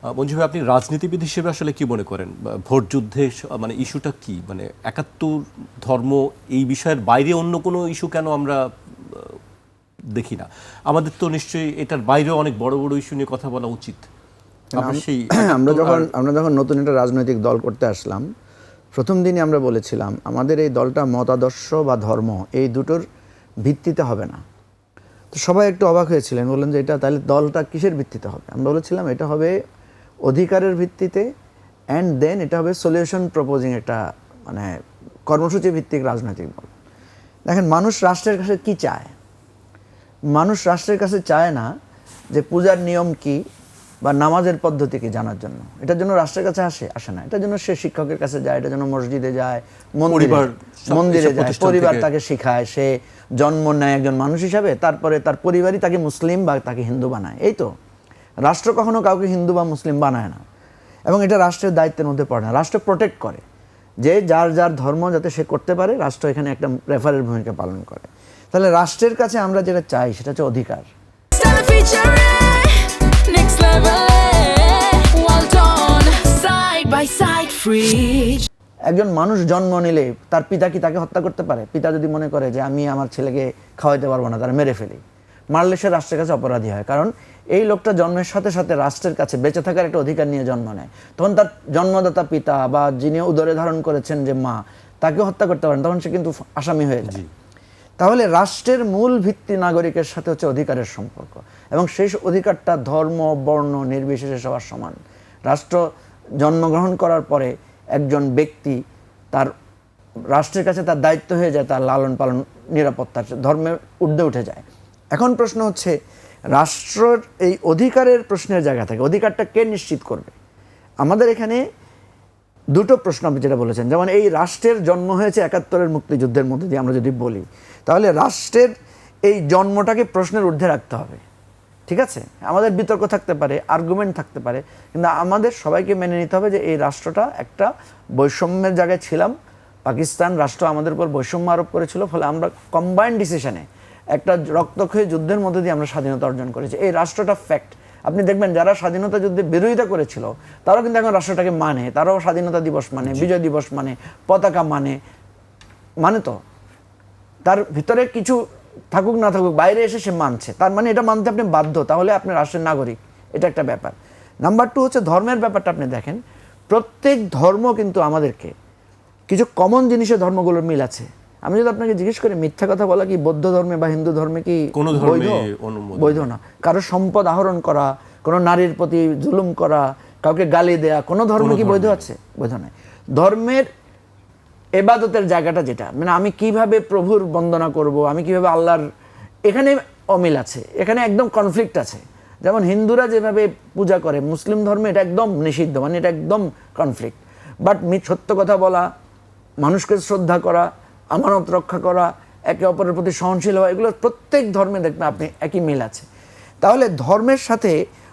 মঞ্জু ভাই, আপনি রাজনীতিবিদ হিসেবে আসলে কি মনে করেন ভোট যুদ্ধে মানে ইস্যুটা কি, মানে ৭১ ধর্ম এই বিষয়ের বাইরে অন্য কোনো ইস্যু কেন আমরা দেখি না? আমাদের তো নিশ্চয়ই এটার বাইরেও অনেক বড় বড় ইস্যু নিয়ে কথা বলা উচিত। আমরা সেই আমরা যখন নতুন একটা রাজনৈতিক দল করতে আসলাম, প্রথম দিনই আমরা বলেছিলাম আমাদের এই দলটা মতাদর্শ বা ধর্ম এই দুটোর ভিত্তিতে হবে না। তো সবাই একটু অবাক হয়েছিলেন, বললেন যে এটা তাহলে দলটা কিসের ভিত্তিতে হবে? আমরা বলেছিলাম এটা হবে অধিকারের ভিত্তিতে, অ্যান্ড দেন এটা হবে সলিউশন প্রপোজিং একটা মানে কর্মসূচি ভিত্তিক রাজনৈতিক দল। দেখেন, মানুষ রাষ্ট্রের কাছে কি চায়? মানুষ রাষ্ট্রের কাছে চায় না যে পূজার নিয়ম কি বা নামাজের পদ্ধতি কি জানার জন্য। এটার জন্য রাষ্ট্রের কাছে আসে না। এটার জন্য সে শিক্ষকের কাছে যায়, এটার জন্য মসজিদে যায়, মন্দিরে যায়, পরিবার তাকে শেখায়, সে জন্ম নেয় একজন মানুষ হিসাবে, তারপরে তার পরিবারই তাকে মুসলিম বা তাকে হিন্দু বানায়। এই তো, রাষ্ট্র কখনো কাউকে হিন্দু বা মুসলিম বানায় না, এবং এটা রাষ্ট্রের দায়িত্বের মধ্যে পড়ে না। রাষ্ট্র প্রোটেক্ট করে যে যার যার ধর্ম যাতে সে করতে পারে, রাষ্ট্র এখানে একটা রেফারের ভূমিকা পালন করে। তাহলে রাষ্ট্রের কাছে আমরা যেটা চাই সেটা হচ্ছে অধিকার। একজন মানুষ জন্ম নিলে তার পিতা কি তাকে হত্যা করতে পারে? পিতা যদি মনে করে যে আমি আমার ছেলেকে খাওয়াইতে পারবো না, তারা মেরে ফেলি, মারলে সে রাষ্ট্রের কাছে অপরাধী হয়। কারণ এই লোকটা জন্মের সাথে সাথে রাষ্ট্রের কাছে বেঁচে থাকার একটা অধিকার নিয়ে জন্ম নেয়। তখন তার জন্মদাতা পিতা বা যিনি উদরে ধারণ করেছেন যে মা, তাকে হত্যা করতে পারেন, তখন সে কিন্তু আসামি হয়ে যায়। তাহলে রাষ্ট্রের মূল ভিত্তি নাগরিকের সাথে হচ্ছে অধিকারের সম্পর্ক, এবং সেই অধিকারটা ধর্ম বর্ণ নির্বিশেষে সবার সমান। রাষ্ট্র জন্মগ্রহণ করার পরে একজন ব্যক্তি তার রাষ্ট্রের কাছে তার দায়িত্ব হয়ে যায় তার লালন পালন, নিরাপত্তার, ধর্মের ঊর্ধ্বে উঠে যায়। এখন প্রশ্ন হচ্ছে, রাষ্ট্রের এই অধিকারের প্রশ্নের জায়গা থেকে অধিকারটা কে নিশ্চিত করবে? আমাদের এখানে দুটো প্রশ্ন আপনি যেটা বলেছেন, যেমন এই রাষ্ট্রের জন্ম হয়েছে ৭১-এর মুক্তিযুদ্ধের মধ্যে দিয়ে আমরা যদি বলি, তাহলে রাষ্ট্রের এই জন্মটাকে প্রশ্নের ঊর্ধ্বে রাখতে হবে। ঠিক আছে, আমাদের বিতর্ক থাকতে পারে, আর্গুমেন্ট থাকতে পারে, কিন্তু আমাদের সবাইকে মেনে নিতে হবে যে এই রাষ্ট্রটা একটা বৈষম্যের জায়গায় ছিলাম। পাকিস্তান রাষ্ট্র আমাদের উপর বৈষম্য আরোপ করেছিল, ফলে আমরা কম্বাইন্ড ডিসিশনে একটা রক্তক্ষয়ী যুদ্ধের মধ্যে দিয়ে আমরা স্বাধীনতা অর্জন করেছি। এই রাষ্ট্রটা ফ্যাক্ট। আপনি দেখবেন যারা স্বাধীনতা যুদ্ধে বিরোধিতা করেছিল তারাও কিন্তু এখন রাষ্ট্রটাকে মানে, তারাও স্বাধীনতা দিবস মানে, বিজয় দিবস মানে, পতাকা মানে তো তার ভিতরে কিছু থাকুক না থাকুক, বাইরে এসে সে মানছে, তার মানে এটা মানতে আপনি বাধ্য, তাহলে আপনি রাষ্ট্রের নাগরিক। এটা একটা ব্যাপার। নাম্বার 2 হচ্ছে ধর্মের ব্যাপারটা। আপনি দেখেন, প্রত্যেক ধর্ম কিন্তু আমাদেরকে কিছু কমন জিনিসে ধর্মগুলোর মিল আছে। আমি যদি আপনাকে জিজ্ঞেস করি, মিথ্যা কথা বলা কি বৌদ্ধ ধর্মে বা হিন্দু ধর্মে কি বৈধ না? কারো সম্পদ আহরণ করা, কোনো নারীর প্রতি জুলুম করা, কাউকে গালি দেয়া, কোনো ধর্মে কি বৈধ আছে? বৈধ নয়। ধর্মের এবাদতের জায়গাটা যেটা, মানে আমি কিভাবে প্রভুর বন্দনা করব, আমি কিভাবে আল্লাহর, এখানে অমিল আছে, এখানে একদম কনফ্লিক্ট আছে। যেমন হিন্দুরা যেভাবে পূজা করে, মুসলিম ধর্মে এটা একদম নিষিদ্ধ, মানে এটা একদম কনফ্লিক্ট। বাট সত্য কথা বলা, মানুষকে শ্রদ্ধা করা, আমানত রক্ষা করা, একে অপরের প্রতি সহনশীল হওয়া, এগুলো প্রত্যেক ধর্মে দেখবেন আপনি একই মিল আছে। তাহলে ধর্মের সাথে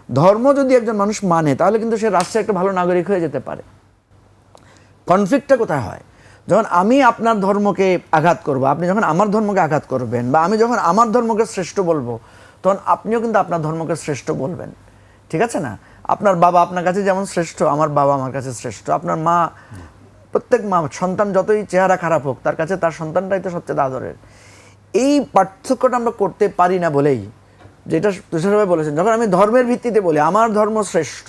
ধর্ম যদি একজন মানুষ মানে, তাহলে কিন্তু সে রাষ্ট্রের একটা ভালো নাগরিক হয়ে যেতে পারে। কনফ্লিক্টটা কোথায় হয়? যখন আমি আপনার ধর্মকে আঘাত করব, আপনি যখন আমার ধর্মকে আঘাত করবেন, বা আমি যখন আমার ধর্মকে শ্রেষ্ঠ বলবো, তখন আপনিও কিন্তু আপনার ধর্মকে শ্রেষ্ঠ বলবেন। ঠিক আছে না? আপনার বাবা আপনার কাছে যেমন শ্রেষ্ঠ, আমার বাবা আমার কাছে শ্রেষ্ঠ, আপনার মা, প্রত্যেক মা, সন্তান যতই চেহারা খারাপ হোক, তার কাছে তার সন্তানটাই তো সবচেয়ে আদরের। এই পার্থক্যটা আমরা করতে পারি না বলেই, যেটা তুষারভাই বলেছেন, যখন আমি ধর্মের ভিত্তিতে বলি আমার ধর্ম শ্রেষ্ঠ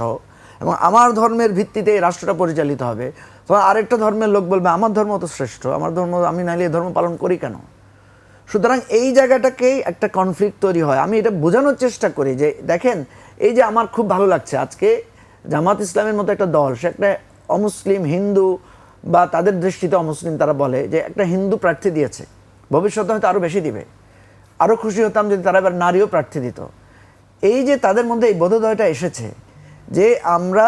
এবং আমার ধর্মের ভিত্তিতে এই রাষ্ট্রটা পরিচালিত হবে, তখন আরেকটা ধর্মের লোক বলবে আমার ধর্ম তো শ্রেষ্ঠ, আমার ধর্ম, আমি নাইলে এই ধর্ম পালন করি কেন? সুতরাং এই জায়গাটাকেই একটা কনফ্লিক্ট তৈরি হয়। আমি এটা বোঝানোর চেষ্টা করি যে দেখেন, এই যে আমার খুব ভালো লাগছে আজকে জামাত ইসলামের মতো একটা দল, সে একটা অমুসলিম হিন্দু, বা তাদের দৃষ্টিতে অমুসলিম, তারা বলে যে একটা হিন্দু প্রার্থী দিয়েছে, ভবিষ্যতে হয়তো আরও বেশি দিবে। আরও খুশি হতাম যদি তারা এবার নারীও প্রার্থী দিত। এই যে তাদের মধ্যে এই বোধোদয়টা এসেছে যে আমরা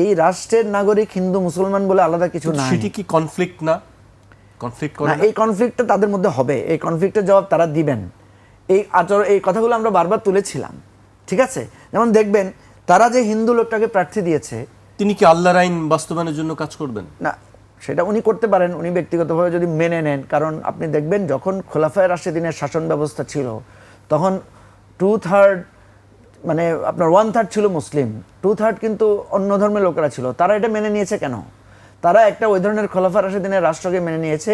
এই রাষ্ট্রের নাগরিক হিন্দু মুসলমান বলে আলাদা কিছু না। সেটি কি কনফ্লিক্ট না? কনফ্লিক্ট করে না? এই কনফ্লিক্টটা তাদের মধ্যে হবে, এই কনফ্লিক্টের জবাব তারা দিবেন। এই কথাগুলো আমরা বারবার তুলেছিলাম। ঠিক আছে, যেমন দেখবেন তারা যে হিন্দু লোকটাকে প্রার্থী দিয়েছে, তিনি কি আল্লাহর আইন বাস্তবায়নের জন্য কাজ করবেন না? সেটা উনি করতে পারেন, উনি ব্যক্তিগতভাবে যদি মেনে নেন। কারণ আপনি দেখবেন যখন খোলাফায়ে রাশিদিনের শাসন ব্যবস্থা ছিল, তখন 2/3 মানে আপনার 1/3 ছিল মুসলিম, 2/3 কিন্তু অন্য ধর্মের লোকেরা ছিল। তারা এটা মেনে নিয়েছে কেন? তারা একটা ওই ধরনের খোলাফা রাশিদিনের রাষ্ট্রকে মেনে নিয়েছে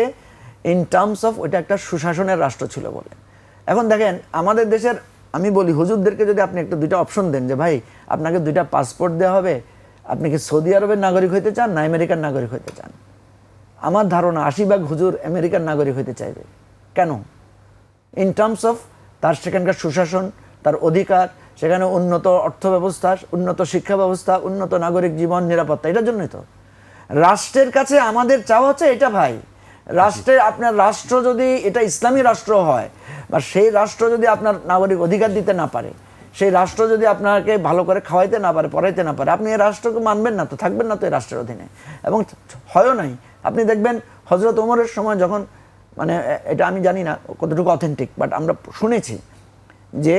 ইন টার্মস অফ ওইটা একটা সুশাসনের রাষ্ট্র ছিল বলে। এখন দেখেন আমাদের দেশের, আমি বলি হুজুরদেরকে যদি আপনি একটা দুইটা অপশন দেন যে ভাই আপনাকে দুইটা পাসপোর্ট দেওয়া হবে, আপনি কি সৌদি আরবের নাগরিক হইতে চান না আমেরিকার নাগরিক হইতে চান? আমার ধারণা 80% হুজুর আমেরিকার নাগরিক হইতে চাইবে। কেন? ইন টার্মস অফ তার সেখানকার সুশাসন, তার অধিকার, সেখানে উন্নত অর্থ ব্যবস্থা, উন্নত শিক্ষা ব্যবস্থা, উন্নত নাগরিক জীবন নিরাপত্তা, এটার জন্যই তো রাষ্ট্রের কাছে আমাদের চাওয়া হচ্ছে এটা ভাই। রাষ্ট্রের, আপনার রাষ্ট্র যদি এটা ইসলামী রাষ্ট্র হয় বা সেই রাষ্ট্র যদি আপনার নাগরিক অধিকার দিতে না পারে, সেই রাষ্ট্র যদি আপনাকে ভালো করে খাওয়াইতে না পারে, পড়াইতে না পারে, আপনি এই রাষ্ট্রকে মানবেন না তো, থাকবেন না তো এই রাষ্ট্রের অধীনে। এবং হয়ও নাই। আপনি দেখবেন হজরত ওমরের সময় যখন, মানে এটা আমি জানি না কতটুকু অথেন্টিক, বাট আমরা শুনেছি যে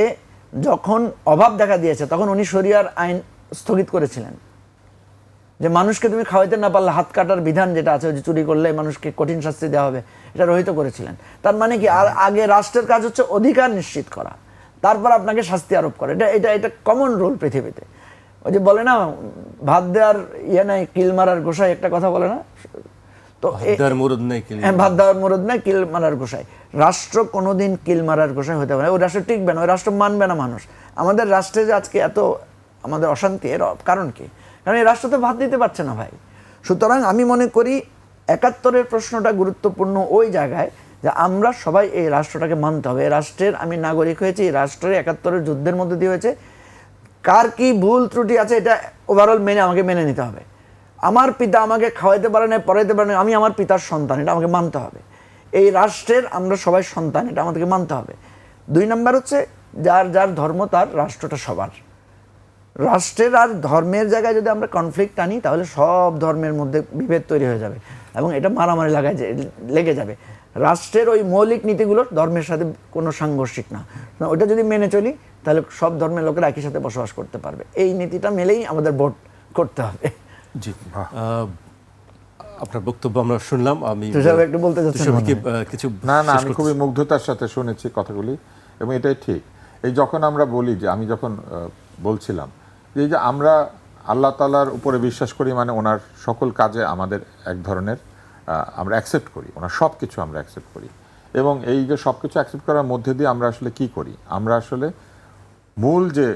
যখন অভাব দেখা দিয়েছে তখন উনি শরিয়ার আইন স্থগিত করেছিলেন, যে মানুষকে তুমি খাওয়াইতে না পারলে হাত কাটার বিধান যেটা আছে, যে চুরি করলে মানুষকে কঠিন শাস্তি দেওয়া হবে, এটা রহিত করেছিলেন। তার মানে কি, আর আগে রাষ্ট্রের কাজ হচ্ছে অধিকার নিশ্চিত করা, তারপর আপনাকে শাস্তি আরোপ করা। এটা এটা এটা কমন রুল পৃথিবীতে। ওই যে বলে না, ভাত দেওয়ার ইয়ে নাই কিল মারার গোসাই, একটা কথা বলে না? তো ভাত দেওয়ার মুরদ নাই, ভাত দেওয়ার মুরদ নাই, কিল মারার গোসাই। রাষ্ট্র কোনোদিন কিল মারার গোসাই হতে পারে না। ওই রাষ্ট্র টিকবে না, ওই রাষ্ট্র মানবে না মানুষ। আমাদের রাষ্ট্রে যে আজকে এত আমাদের অশান্তি, এর কারণ কি? কারণ এই রাষ্ট্র তো ভাত দিতে পারছে না ভাই। সুতরাং আমি মনে করি ৭১-এর প্রশ্নটা গুরুত্বপূর্ণ ওই জায়গায় যে আমরা সবাই এই রাষ্ট্রটাকে মানতে হবে। এই রাষ্ট্রের আমি নাগরিক হয়েছি, এই রাষ্ট্রের ৭১-এর যুদ্ধের মধ্যে দিয়ে হয়েছে। কার কি ভুল ত্রুটি আছে এটা ওভারঅল আমাকে মেনে নিতে হবে। আমার পিতা আমাকে খাওয়াইতে পারে না, পড়াইতে পারে না, আমি আমার পিতার সন্তান, এটা আমাকে মানতে হবে। এই রাষ্ট্রের আমরা সবাই সন্তান, এটা আমাদেরকে মানতে হবে। ২ নম্বর হচ্ছে যার যার ধর্ম তার, রাষ্ট্রটা সবার। রাষ্ট্রের আর ধর্মের জায়গায় যদি আমরা কনফ্লিক্ট আনি তাহলে সব ধর্মের মধ্যে বিভেদ তৈরি হয়ে যাবে এবং এটা মারামারি লেগে যাবে। রাষ্ট্রের ওই মৌলিক নীতিগুলো ধর্মের সাথে কোনো সাংঘর্ষিক না, ওটা যদি মেনে চলি তাহলে সব ধর্মের লোকেরা একই সাথে বসবাস করতে পারবে। এই নীতিটা মেলেই আমাদের ভোট করতে হবে। জি, আপনার বক্তব্য আমরা শুনলাম। আমি একটু বলতে চাচ্ছি কিছু না, আমি খুবই মুগ্ধতার সাথে শুনেছি কথাগুলি এবং এটাই ঠিক। এই যখন আমরা বলি যে, আমি যখন বলছিলাম যে এই যে আমরা আল্লাহ তাআলার উপরে বিশ্বাস করি, মানে ওনার সকল কাজে আমাদের এক ধরনের আমরা অ্যাকসেপ্ট করি, ওনার সব কিছু আমরা অ্যাকসেপ্ট করি। এবং এই যে সব কিছু অ্যাকসেপ্ট করার মধ্যে দিয়ে আমরা আসলে কি করি, আমরা আসলে মূল যে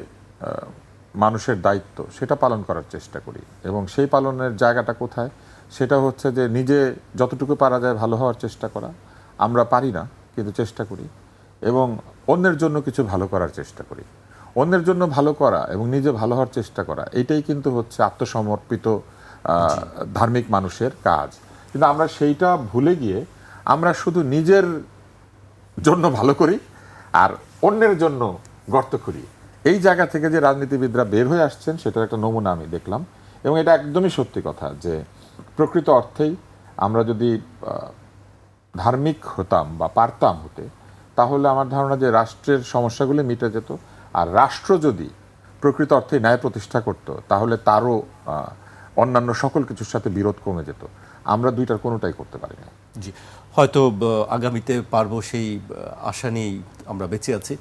মানুষের দায়িত্ব সেটা পালন করার চেষ্টা করি। এবং সেই পালনের জায়গাটা কোথায়? সেটা হচ্ছে যে নিজে যতটুকু পারা যায় ভালো হওয়ার চেষ্টা করা। আমরা পারি না কিন্তু চেষ্টা করি, এবং অন্যের জন্য কিছু ভালো করার চেষ্টা করি। অন্যের জন্য ভালো করা এবং নিজে ভালো হওয়ার চেষ্টা করা, এটাই কিন্তু হচ্ছে আত্মসমর্পিত ধার্মিক মানুষের কাজ। কিন্তু আমরা সেইটা ভুলে গিয়ে আমরা শুধু নিজের জন্য ভালো করি আর অন্যের জন্য গর্ত করি। এই জায়গা থেকে যে রাজনীতিবিদরা বের হয়ে আসছেন সেটার একটা নমুনা আমি দেখলাম। এবং এটা একদমই সত্যি কথা যে প্রকৃত অর্থেই আমরা যদি ধার্মিক হতাম বা পারতাম হতে, তাহলে আমার ধারণা যে রাষ্ট্রের সমস্যাগুলি মিটে যেত। আর রাষ্ট্র যদি প্রকৃত অর্থে ন্যায় প্রতিষ্ঠা করত, তাহলে তারও অন্যান্য সকল কিছুর সাথে বিরোধ কমে যেত। আমরা দুইটার কোনোটাই করতে পারি না। জি, হয়তো আগামীতে পারবো, সেই আশা নিয়েই আমরা বেঁচে আছি।